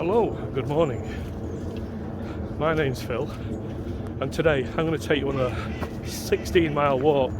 Hello, good morning. My name's Phil, and today I'm going to take you on a 16-mile walk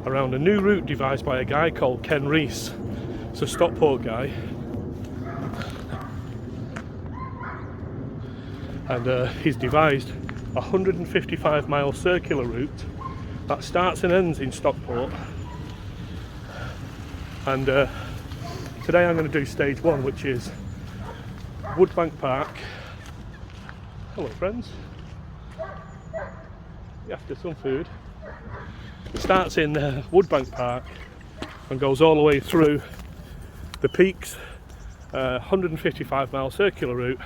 around a new route devised by a guy called Ken Rees. It's a Stockport guy, and he's devised a 155-mile circular route that starts and ends in Stockport. And today I'm going to do stage one, which is Woodbank Park. Hello friends. You after some food. It starts in Woodbank Park and goes all the way through the peaks. 155-mile circular route.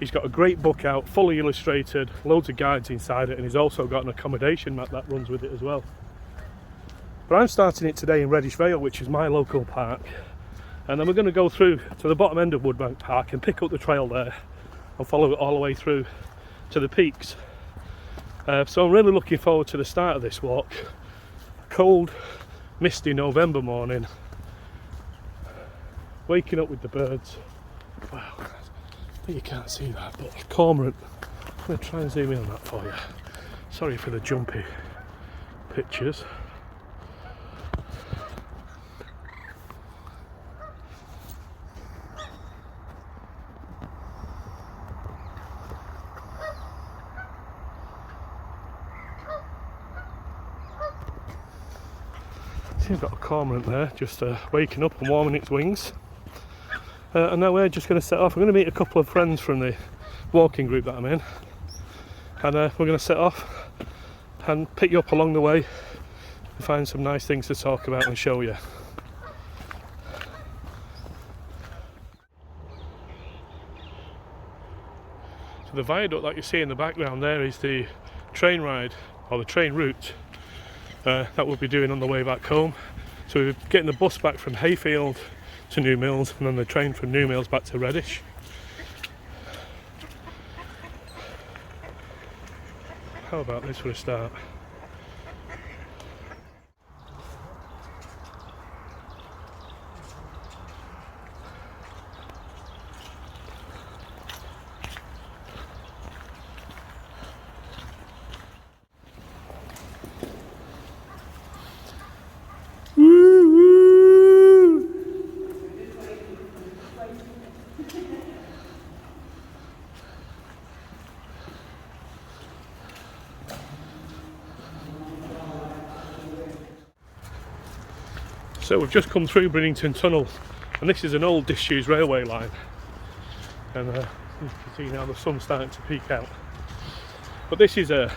He's got a great book out, fully illustrated, loads of guides inside it, and he's also got an accommodation map that runs with it as well. But I'm starting it today in Reddish Vale, which is my local park, and then we're going to go through to the bottom end of Woodbank Park and pick up the trail there and follow it all the way through to the peaks. So I'm really looking forward to the start of this walk. Cold, misty November morning, waking up with the birds. Wow, you can't see that, but cormorant. I'm going to try and zoom in on that for you. Sorry for the jumpy pictures. See, I've got a cormorant there, just waking up and warming its wings. And now we're just going to set off. I'm going to meet a couple of friends from the walking group that I'm in. And we're going to set off and pick you up along the way and find some nice things to talk about and show you. So the viaduct that you see in the background there is the train ride, or the train route, that we'll be doing on the way back home. So we're getting the bus back from Hayfield to New Mills, and then the train from New Mills back to Reddish. How about this for a start? So we've just come through Bridlington Tunnel, and this is an old disused railway line, and you can see now the sun's starting to peek out. But this is a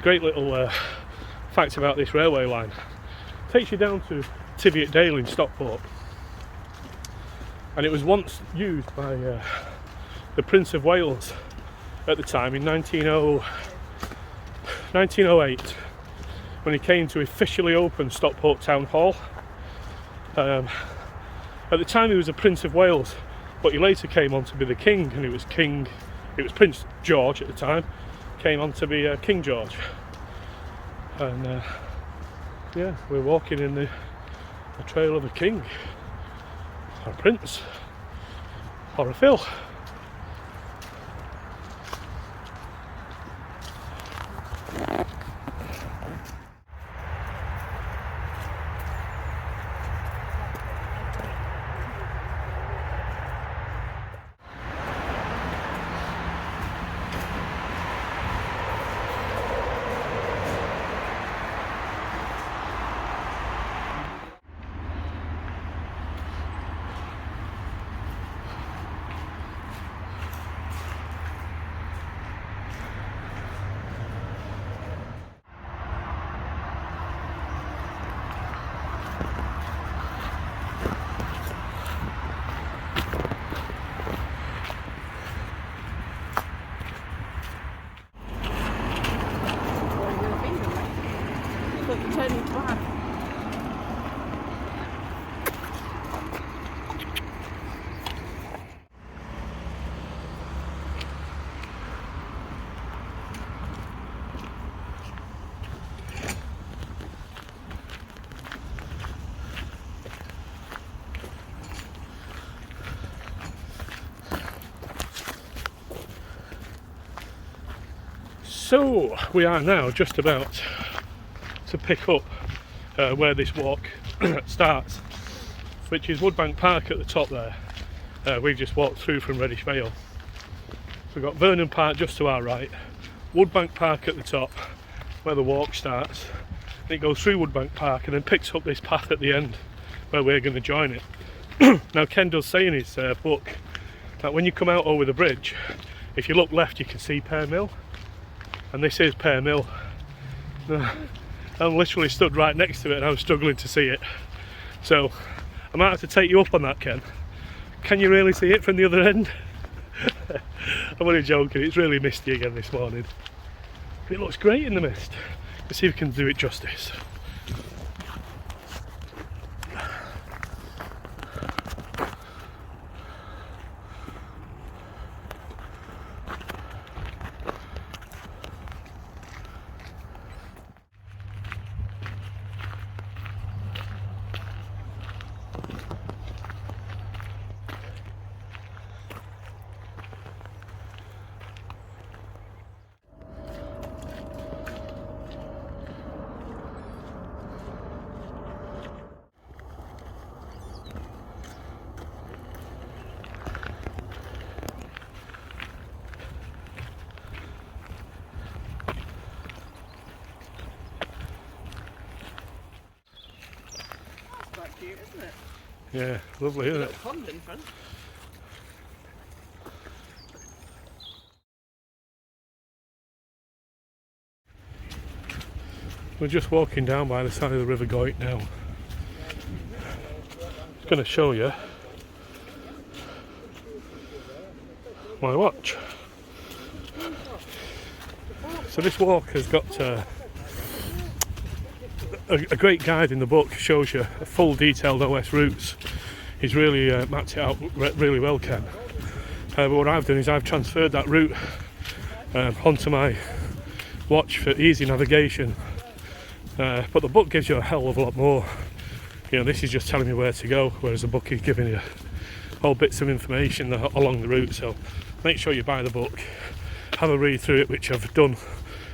great little fact about this railway line. It takes you down to Tiviot Dale in Stockport, and it was once used by the Prince of Wales at the time in 1908, when he came to officially open Stockport Town Hall. At the time he was a Prince of Wales, but he later came on to be the King, and it was Prince George at the time, came on to be King George. And yeah, we're walking in the trail of a king, or a prince, or a Phil. So we are now just about to pick up where this walk starts, which is Woodbank Park at the top there. We've just walked through from Reddish Vale. So we've got Vernon Park just to our right, Woodbank Park at the top where the walk starts, and it goes through Woodbank Park and then picks up this path at the end where we're going to join it. Now Ken does say in his book that when you come out over the bridge, if you look left you can see Pear Mill, and this is Pear Mill. I'm literally stood right next to it and I was struggling to see it, so I might have to take you up on that, Ken. Can you really see it from the other end? I'm only joking, it's really misty again this morning. It looks great in the mist. Let's see if we can do it justice. Cute, isn't it? Yeah, lovely, isn't it? Pond in front. We're just walking down by the side of the River Goyt now. Just going to show you my watch. So this walk has got a great guide in the book, shows you a full detailed OS routes. He's really mapped it out really well, Ken. But what I've done is I've transferred that route onto my watch for easy navigation. But the book gives you a hell of a lot more. You know, this is just telling me where to go, whereas the book is giving you whole bits of information along the route. So make sure you buy the book, have a read through it, which I've done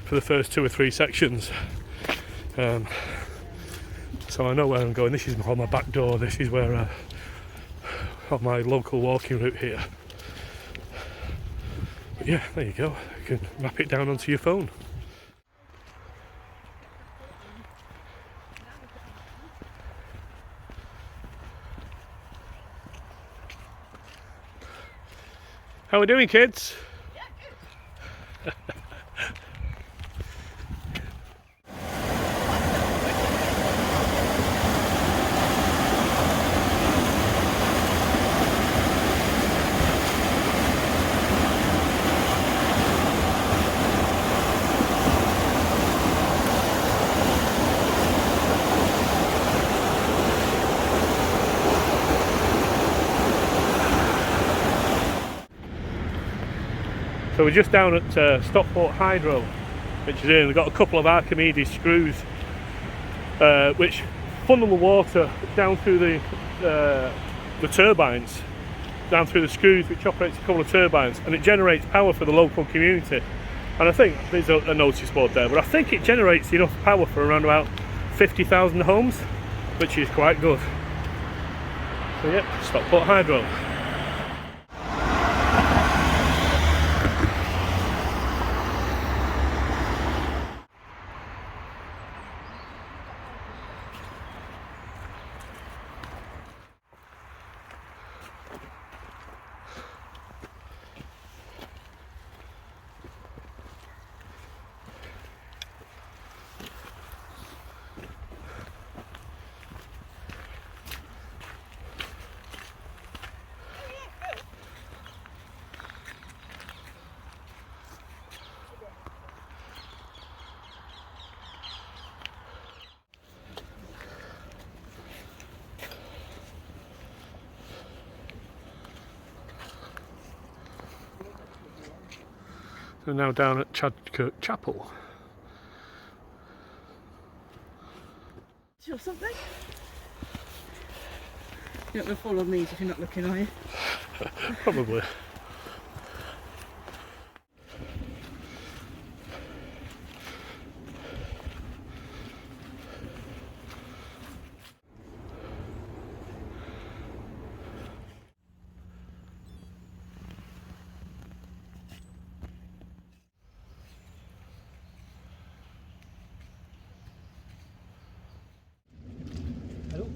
for the first 2 or 3 sections. So I know where I'm going. This is on my back door. This is where on my local walking route here. But yeah, there you go. You can map it down onto your phone. How are we doing, kids? So we're just down at Stockport Hydro, which is here. We've got a couple of Archimedes screws which funnel the water down through the turbines, down through the screws, which operates a couple of turbines, and it generates power for the local community. And I think there's a notice board there, but I think it generates enough power for around about 50,000 homes, which is quite good. So yeah, Stockport Hydro. We're now down at Chadkirk Chapel. Do you have something? You're not going to fall on these if you're not looking, are you? Probably.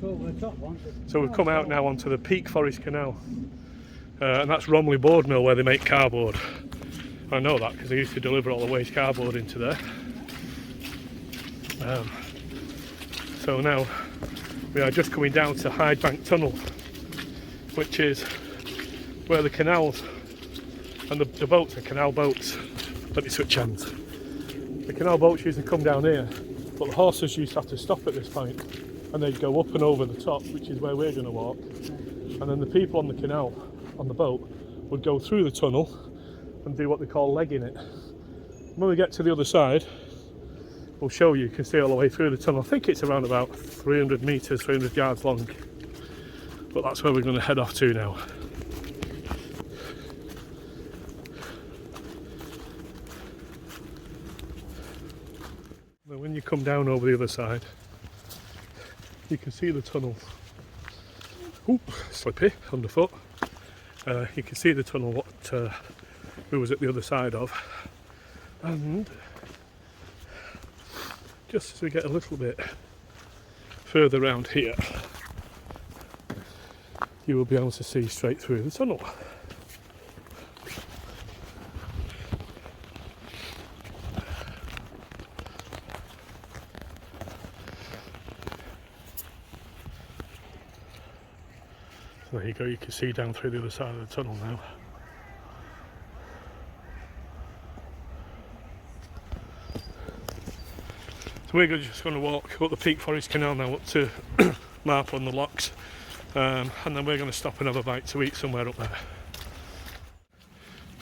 over the top once. So we've come out now onto the Peak Forest Canal, and that's Romley Board Mill where they make cardboard. I know that because they used to deliver all the waste cardboard into there. So now we are just coming down to Woodbank Tunnel, which is where the canals and the boats are canal boats. Let me switch hands. The canal boats used to come down here, but the horses used to have to stop at this point and they'd go up and over the top, which is where we're going to walk. And then the people on the canal, on the boat, would go through the tunnel and do what they call legging it. When we get to the other side, we'll show you, you can see all the way through the tunnel. I think it's around about 300 metres, 300 yards long. But that's where we're going to head off to now. Now when you come down over the other side, you can see the tunnel. Oop, slippy, underfoot. You can see the tunnel what we was at the other side of. And just as we get a little bit further around here, you will be able to see straight through the tunnel. So there you go, you can see down through the other side of the tunnel now. So we're just going to walk up the Peak Forest Canal now up to Marple on the Locks, and then we're going to stop and have a bite to eat somewhere up there.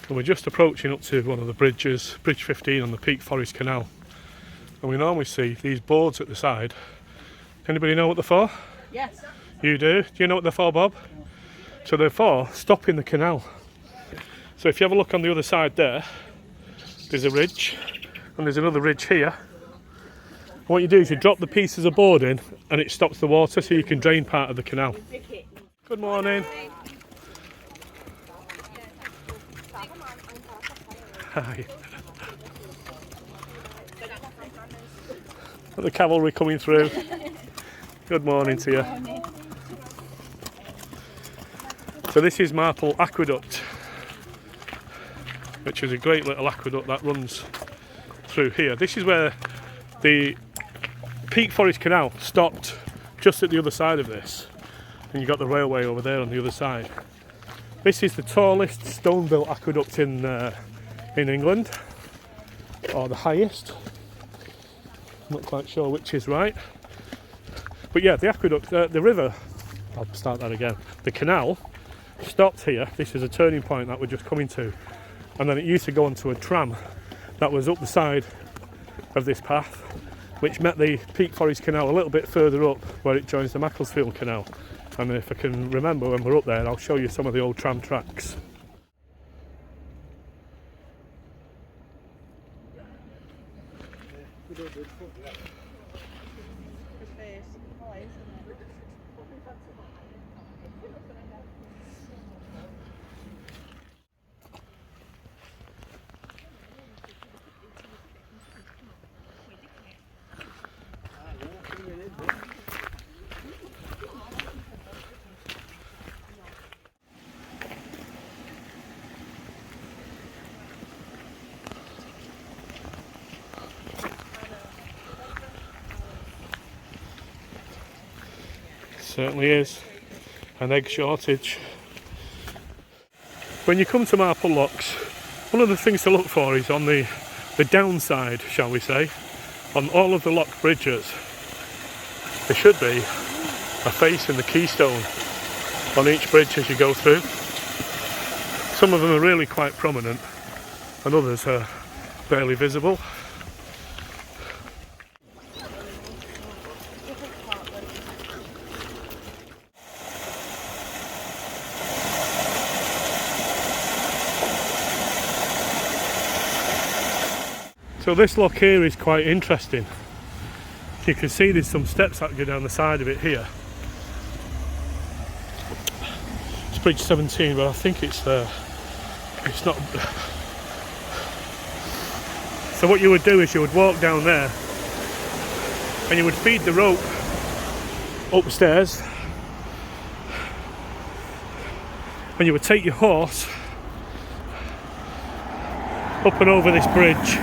And we're just approaching up to one of the bridges, Bridge 15 on the Peak Forest Canal. And we normally see these boards at the side. Anybody know what they're for? Yes. You do? Do you know what they're for, Bob? So they're for stopping the canal. So if you have a look on the other side there, there's a ridge, and there's another ridge here. And what you do is you drop the pieces of board in, and it stops the water so you can drain part of the canal. Good morning. Hi. Got the cavalry coming through. Good morning to you. So this is Marple Aqueduct, which is a great little aqueduct that runs through here. This is where the Peak Forest Canal stopped, just at the other side of this, and you've got the railway over there on the other side. This is the tallest stone-built aqueduct in England, or the highest. I'm not quite sure which is right. But yeah, the aqueduct, the river, I'll start that again, the canal stopped here. This is a turning point that we're just coming to, and then it used to go onto a tram that was up the side of this path, which met the Peak Forest Canal a little bit further up where it joins the Macclesfield Canal. And if I can remember when we're up there, I'll show you some of the old tram tracks. Certainly is an egg shortage. When you come to Marple Locks, one of the things to look for is on the downside, shall we say, on all of the lock bridges, there should be a face in the keystone on each bridge as you go through. Some of them are really quite prominent and others are barely visible. So this lock here is quite interesting. You can see there's some steps that go down the side of it here. It's Bridge 17, but I think it's not. So what you would do is you would walk down there and you would feed the rope upstairs, and you would take your horse up and over this bridge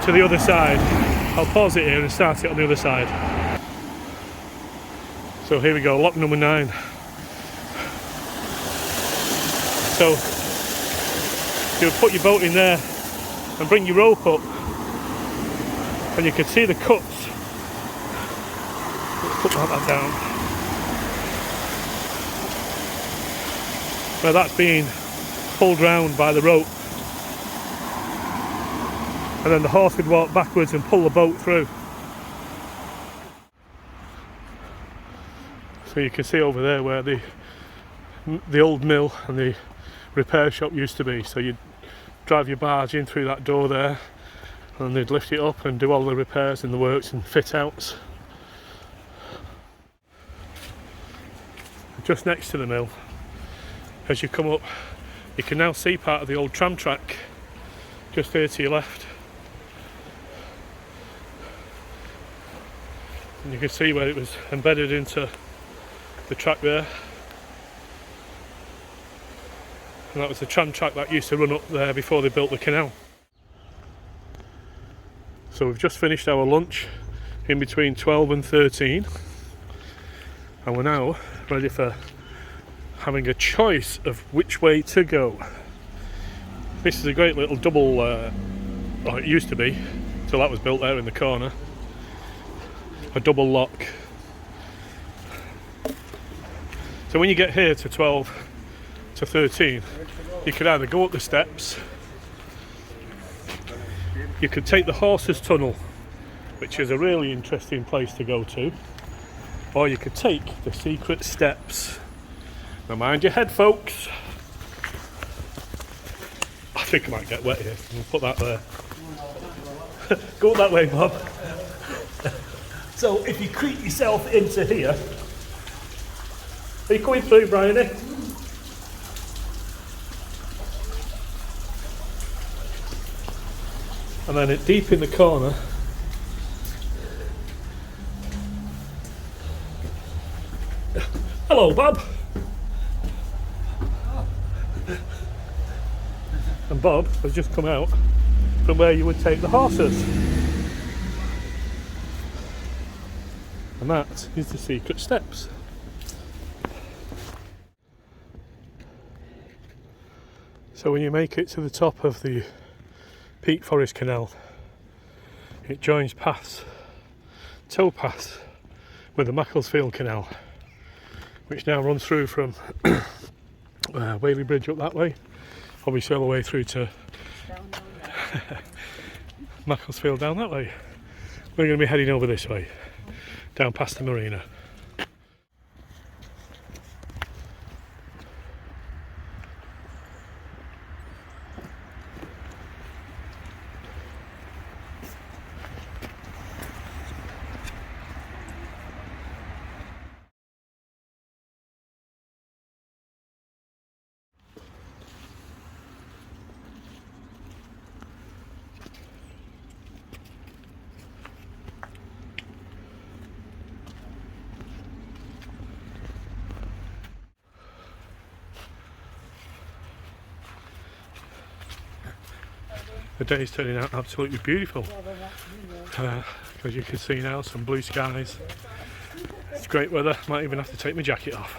to the other side. I'll pause it here and start it on the other side. So here we go, lock number 9. So you would put your boat in there and bring your rope up, and you can see the cuts. Let's put that down. Where that's being pulled round by the rope, and then the horse would walk backwards and pull the boat through. So you can see over there where the old mill and the repair shop used to be. So you'd drive your barge in through that door there, and they'd lift it up and do all the repairs and the works and fit outs. Just next to the mill, as you come up, you can now see part of the old tram track just here to your left. And you can see where it was embedded into the track there. And that was the tram track that used to run up there before they built the canal. So we've just finished our lunch in between 12 and 13, and we're now ready for having a choice of which way to go. This is a great little double, well, it used to be, till that was built there in the corner, a double lock. So when you get here to 12 to 13, you could either go up the steps, you could take the horses tunnel, which is a really interesting place to go to, or you could take the secret steps. Now mind your head, folks. I think I might get wet here. We'll put that there. Go that way, Bob. So if you creep yourself into here, are you coming through, Bryony? And then deep in the corner, hello, Bob. And Bob has just come out from where you would take the horses. And that is the secret steps. So when you make it to the top of the Peak Forest Canal, it joins towpaths with the Macclesfield Canal, which now runs through from Whaley Bridge up that way, obviously all the way through to Macclesfield down that way. We're going to be heading over this way, down past the marina. The day is turning out absolutely beautiful, because you can see now some blue skies. It's great weather, might even have to take my jacket off.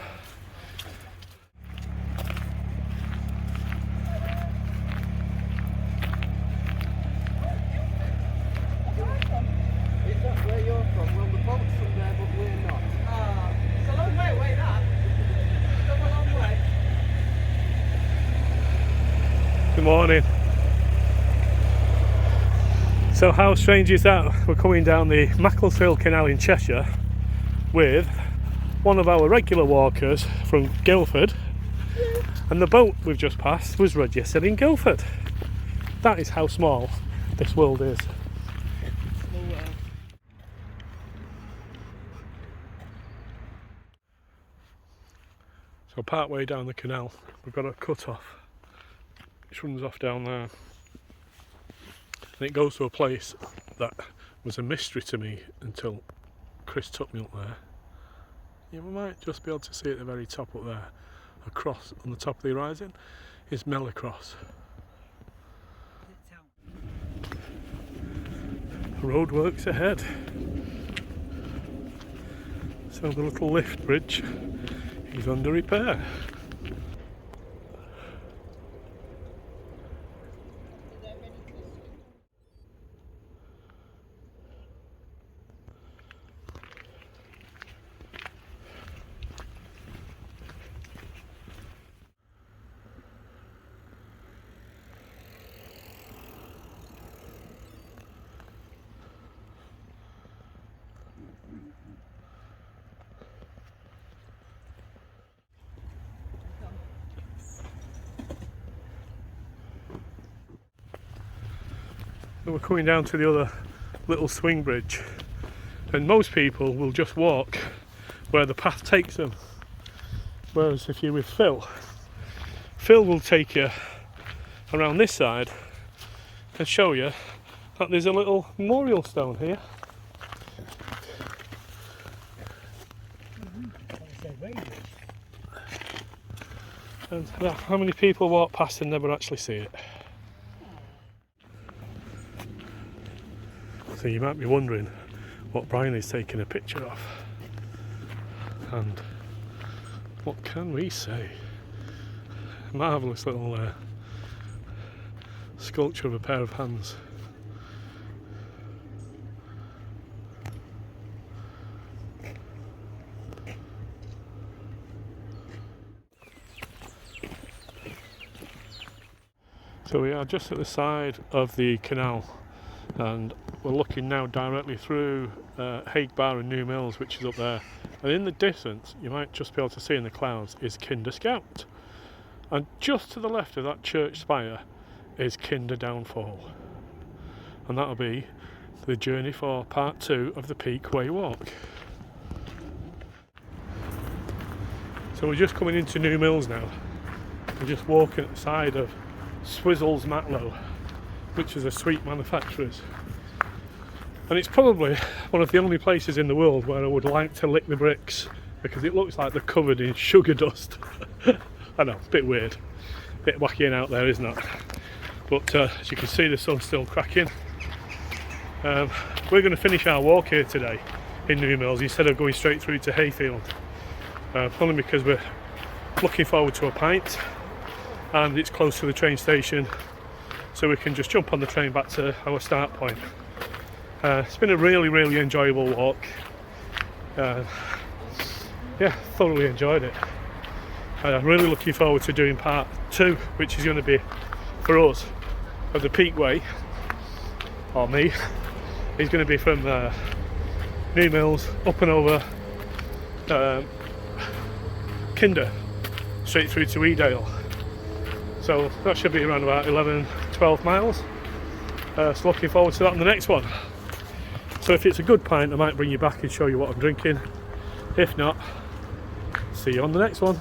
Is that where you're from? Well, the boat's from there, but we're not. It's a long way away, that. It's a long way. Good morning. So how strange is that? We're coming down the Macclesfield Canal in Cheshire with one of our regular walkers from Guildford, and the boat we've just passed was registered in Guildford. That is how small this world is. So part way down the canal we've got a cut off which runs off down there. And it goes to a place that was a mystery to me until Chris took me up there. you might just be able to see at the very top up there, across on the top of the horizon, is Mellicross. Roadworks ahead. So the little lift bridge is under repair. And we're coming down to the other little swing bridge, and most people will just walk where the path takes them, whereas if you're with Phil will take you around this side and show you that there's a little memorial stone here. And how many people walk past and never actually see it? So you might be wondering what Brian is taking a picture of, and what can we say? Marvellous little sculpture of a pair of hands. So we are just at the side of the canal, and we're looking now directly through Hague Bar and New Mills, which is up there, and in the distance you might just be able to see in the clouds is Kinder Scout, and just to the left of that church spire is Kinder Downfall, and that'll be the journey for part 2 of the Peak Way Walk. So we're just coming into New Mills now. We're just walking at the side of Swizzle's Matlow, which is a sweet manufacturer's, and it's probably one of the only places in the world where I would like to lick the bricks, because it looks like they're covered in sugar dust. I know, a bit weird, a bit wacky out there, isn't it? But as you can see, the sun's still cracking. We're going to finish our walk here today in New Mills instead of going straight through to Hayfield, only because we're looking forward to a pint and it's close to the train station, so we can just jump on the train back to our start point. It's been a really enjoyable walk. Yeah, thoroughly enjoyed it. Really looking forward to doing part 2, which is going to be for us of the Peak Way, or me. It's going to be from New Mills up and over Kinder straight through to Edale. So that should be around about 11-12 miles. So looking forward to that on the next one. So if it's a good pint, I might bring you back and show you what I'm drinking. If not, see you on the next one.